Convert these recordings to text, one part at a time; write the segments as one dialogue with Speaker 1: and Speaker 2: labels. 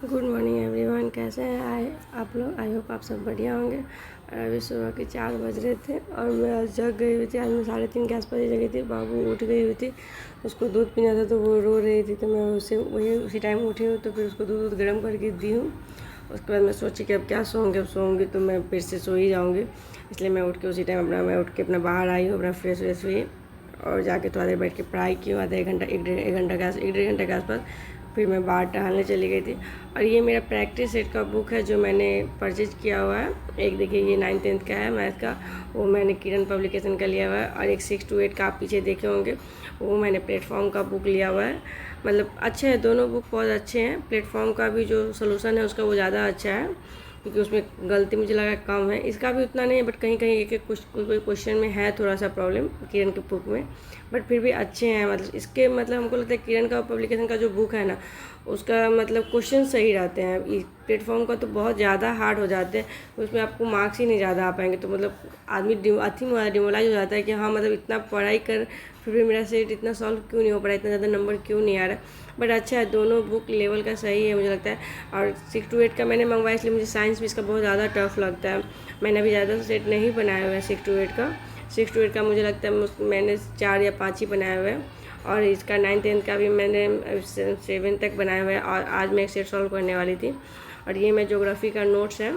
Speaker 1: Good morning everyone. कैसे हैं आप लोग? आई होप आप सब बढ़िया होंगे। और अभी सुबह के 4 बज रहे थे और मैं आज जग गई हुई थी। आज मैं 3:30 के आसपास ही जगी थी। बाबू उठ गई हुई थी, उसको दूध पीना था तो वो रो रही थी, तो मैं उसी टाइम उठी हूँ, तो फिर उसको दूध गर्म करके दी हूँ। उसके बाद मैं सोची कि अब क्या सोऊंगी, अब सोऊंगी तो मैं फिर से सो ही जाऊँगी, इसलिए मैं उठ के उसी टाइम मैं उठ के अपना बाहर आई हूँ, अपना फ्रेश व्रेश हुई और जाके थोड़ा देर बैठ के पढ़ाई की हूँ। आधा एक घंटा एक डेढ़ घंटे के आसपास। फिर मैं बाहर टहलने चली गई थी। और ये मेरा प्रैक्टिस सेट का बुक है जो मैंने परचेज किया हुआ है। एक देखिए ये 9th-10th का है मैथ का, वो मैंने किरण पब्लिकेशन का लिया हुआ है। और एक 6 to 8 का आप पीछे देखे होंगे, वो मैंने प्लेटफॉर्म का बुक लिया हुआ है। मतलब अच्छे हैं दोनों बुक, बहुत अच्छे हैं। प्लेटफॉर्म का भी जो सोल्यूशन है उसका वो ज़्यादा अच्छा है, क्योंकि उसमें गलती मुझे लगा कम है। इसका भी उतना नहीं है, बट कहीं कहीं एक कोई क्वेश्चन में है थोड़ा सा प्रॉब्लम किरण के बुक में, बट फिर भी अच्छे हैं। मतलब इसके मतलब हमको लगता है किरण का पब्लिकेशन का जो बुक है ना, उसका मतलब क्वेश्चन सही रहते हैं। प्लेटफॉर्म का तो बहुत ज़्यादा हार्ड हो जाते हैं, उसमें आपको मार्क्स ही नहीं ज़्यादा आ पाएंगे। तो मतलब आदमी डिमोलाइज हो जाता है कि हाँ मतलब इतना पढ़ाई कर फिर भी मेरा सेट इतना सॉल्व क्यों नहीं हो पा रहा, इतना ज़्यादा नंबर क्यों नहीं आ रहा। बट अच्छा है, दोनों बुक लेवल का सही है मुझे लगता है। और 6 to 8 का मैंने मंगवाया, इसलिए मुझे साइंस भी इसका बहुत ज़्यादा टफ लगता है। मैंने अभी ज़्यादा सेट नहीं बनाया हुआ है 6 to 8 का। 6 to 8 का मुझे लगता है मैंने 4 या 5 ही बनाए हुए हैं। और इसका 9th-10th का भी मैंने 7 तक बनाया हुआ है। और आज मैं एक सेट सॉल्व करने वाली थी। और ये मैं ज्योग्राफी का नोट्स है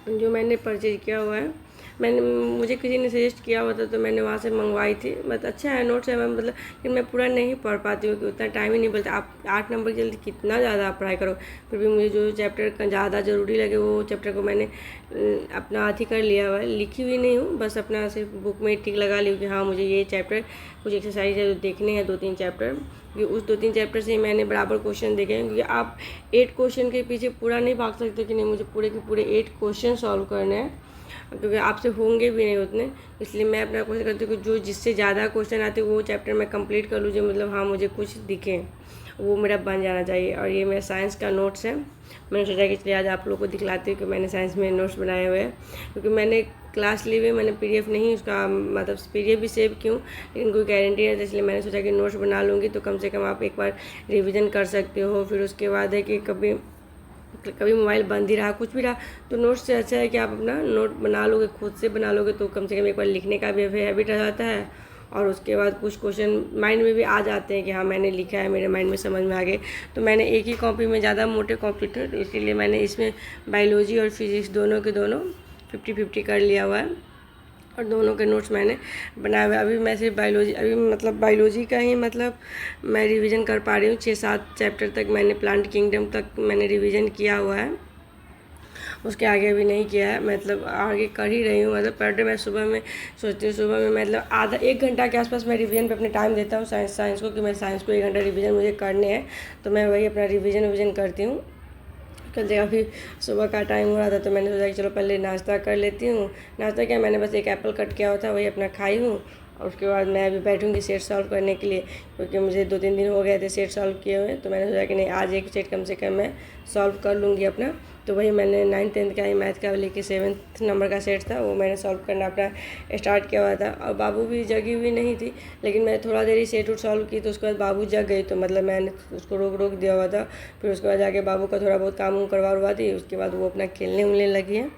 Speaker 1: जो मैंने परचेज किया हुआ है। मुझे किसी ने सजेस्ट किया हुआ था तो मैंने वहाँ से मंगवाई थी। मतलब अच्छा है, नोट्स है। मैं मतलब कि मैं पूरा नहीं पढ़ पाती हूँ कि उतना टाइम ही नहीं मिलता। आप 8 नंबर के जल्दी कितना ज़्यादा आप पढ़ाई करो, फिर भी मुझे जो चैप्टर ज़्यादा ज़रूरी लगे वो चैप्टर को मैंने अपना अथी कर लिया हुआ है। लिखी हुई नहीं हूँ, बस अपना सिर्फ बुक में टिक लगा ली हूँ कि हाँ मुझे ये चैप्टर कुछ एक्सरसाइज है जो देखने हैं 2-3 चैप्टर, क्योंकि उस 2-3 चैप्टर से ही मैंने बराबर क्वेश्चन देखे हैं। क्योंकि आप 8 क्वेश्चन के पीछे पूरा नहीं भाग सकते कि नहीं मुझे पूरे के पूरे 8 क्वेश्चन सॉल्व करने हैं, क्योंकि आपसे होंगे भी नहीं उतने। इसलिए मैं अपना कोशिश करती हूँ कि जो जिससे ज़्यादा क्वेश्चन आते हैं वो चैप्टर मैं कंप्लीट कर लूँ, जो मतलब हाँ मुझे कुछ दिखे, वो मेरा बन जाना चाहिए। और ये मेरा साइंस का नोट्स है। मैंने सोचा कि चलिए आज आप लोगों को दिखलाती हूँ कि मैंने साइंस में नोट्स बनाए हुए हैं, क्योंकि मैंने क्लास ली हुई, मैंने PDF नहीं उसका मतलब PDF भी सेव क्यों, लेकिन कोई गारंटी है, इसलिए मैंने सोचा कि नोट्स बना लूँगी तो कम से कम आप एक बार रिविज़न कर सकते हो। फिर उसके बाद है कि कभी कभी मोबाइल बंद ही रहा, कुछ भी रहा, तो नोट्स से अच्छा है कि आप अपना नोट बना लोगे, खुद से बना लोगे, तो कम से कम एक बार लिखने का भी हैबिट आ जाता है। और उसके बाद कुछ क्वेश्चन माइंड में भी आ जाते हैं कि हाँ मैंने लिखा है, मेरे माइंड में समझ में आ गए। तो मैंने एक ही कॉपी में ज़्यादा मोटे कॉपी थे, तो इसीलिए मैंने इसमें बायोलॉजी और फिजिक्स दोनों के दोनों 50-50 कर लिया हुआ है। और दोनों के नोट्स मैंने बनाए हुए। अभी मैं सिर्फ बायोलॉजी, अभी मतलब बायोलॉजी का ही मतलब मैं रिवीजन कर पा रही हूँ। 6-7 चैप्टर तक मैंने प्लांट किंगडम तक मैंने रिवीजन किया हुआ है, उसके आगे भी नहीं किया है। मतलब आगे कर ही रही हूँ। मतलब पर डे मैं सुबह में सोचती हूँ, सुबह में मतलब आधा 1 घंटा के आसपास मैं रिवीजन पे अपने टाइम देता हूँ साइंस को, कि मैं साइंस को 1 घंटा रिवीजन मुझे करने हैं, तो मैं वही अपना रिवीजन करती हूँ। कल जगह फिर सुबह का टाइम हो रहा था तो मैंने सोचा कि चलो पहले नाश्ता कर लेती हूँ। नाश्ता क्या, मैंने बस एक एप्पल कट किया हुआ था, वही अपना खाई हूँ। और उसके बाद मैं अभी बैठूँगी सेट सॉल्व करने के लिए, क्योंकि मुझे 2-3 दिन हो गए थे सेट सॉल्व किए हुए, तो मैंने सोचा कि नहीं आज एक सेट कम से कम मैं सॉल्व कर लूँगी अपना। तो वही मैंने 9th-10th का ही मैथ का लेके 7th नंबर का सेट था, वो मैंने सॉल्व करना अपना स्टार्ट किया हुआ था। और बाबू भी जगी हुई नहीं थी, लेकिन मैं थोड़ा देर ही सेट उट सॉल्व की, तो उसके बाद बाबू जग गई, तो मतलब मैंने उसको रोक दिया हुआ था। फिर उसके बाद जाके बाबू का थोड़ा बहुत काम करवा दी, उसके बाद वो अपना खेलने उलने लगी है।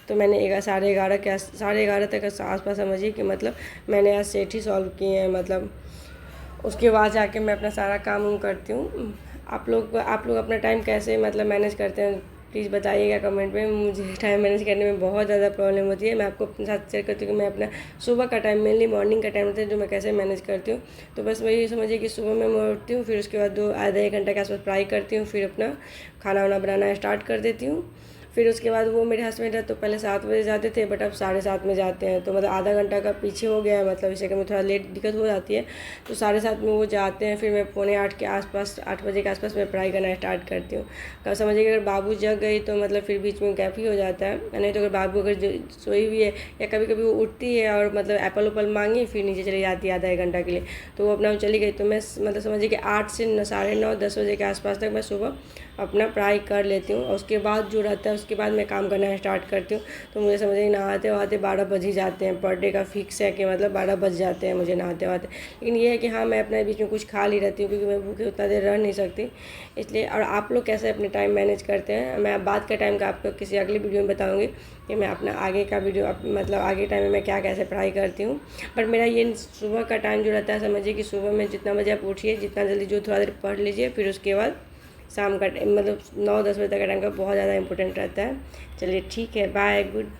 Speaker 1: तो मैंने 11 तक आसपास समझिए कि मतलब मैंने आज सेट ही सॉल्व किए हैं। मतलब उसके बाद जाके मैं अपना सारा काम करती हूँ। आप लोग अपना टाइम कैसे मतलब मैनेज करते हैं, प्लीज़ बताइएगा कमेंट में। मुझे टाइम मैनेज करने में बहुत ज़्यादा प्रॉब्लम होती है। मैं आपको अपने साथ शेयर करती हूँ कि मैं अपना सुबह का टाइम, मेनली मॉर्निंग का टाइम होता है, जो मैं कैसे मैनेज करती हूँ। तो बस वही समझिए कि सुबह मैं उठती हूँ, फिर उसके बाद आधा 1 घंटा के आसपास पढ़ाई करती हूँ, फिर अपना खाना वाना बनाना स्टार्ट कर देती हूँ। फिर उसके बाद वो मेरे हस्बैंड है तो पहले 7 बजे जाते थे, बट अब 7:30 में जाते हैं, तो मतलब आधा घंटा का पीछे हो गया है। मतलब इसे में थोड़ा लेट दिक्कत हो जाती है, तो 7:30 में वो जाते हैं। फिर मैं 7:45 के आसपास, 8 बजे के आसपास मैं पढ़ाई करना स्टार्ट करती हूँ। कब समझिए अगर बाबू जग गई तो मतलब फिर बीच में गैप ही हो जाता है। नहीं तो अगर बाबू अगर सोई हुई है या कभी कभी वो उठती है और मतलब एप्पल उप्पल मांगी, फिर नीचे चली जाती है आधा 1 घंटा के लिए, तो वो अपना चली गई, तो मैं मतलब समझिए कि 8 से 9:30 10 बजे के आसपास तक मैं सुबह अपना पढ़ाई कर लेती हूँ और उसके बाद जो रहता है उसके बाद मैं काम करना स्टार्ट करती हूँ। तो मुझे समझ नहीं, नहाते वहाते 12 बज ही जाते हैं। पर डे का फिक्स है कि मतलब 12 बज जाते हैं मुझे नहाते वहाते। लेकिन ये है कि हाँ, मैं अपने बीच में कुछ खा ली रहती हूँ क्योंकि मैं भूखे उतना देर रह नहीं सकती इसलिए। और आप लोग कैसे अपने टाइम मैनेज करते हैं, मैं बाद का टाइम का आपको किसी अगली वीडियो में बताऊँगी कि मैं अपना आगे का वीडियो मतलब आगे टाइम में मैं क्या कैसे पढ़ाई करती हूँ। पर मेरा ये सुबह का टाइम जो रहता है, समझिए कि सुबह में जितना बजे आप उठिए, जितना जल्दी जो थोड़ा देर पढ़ लीजिए, फिर उसके बाद शाम का मतलब 9-10 बजे तक का टाइम का बहुत ज़्यादा इंपॉर्टेंट रहता है। चलिए ठीक है, बाय, गुड।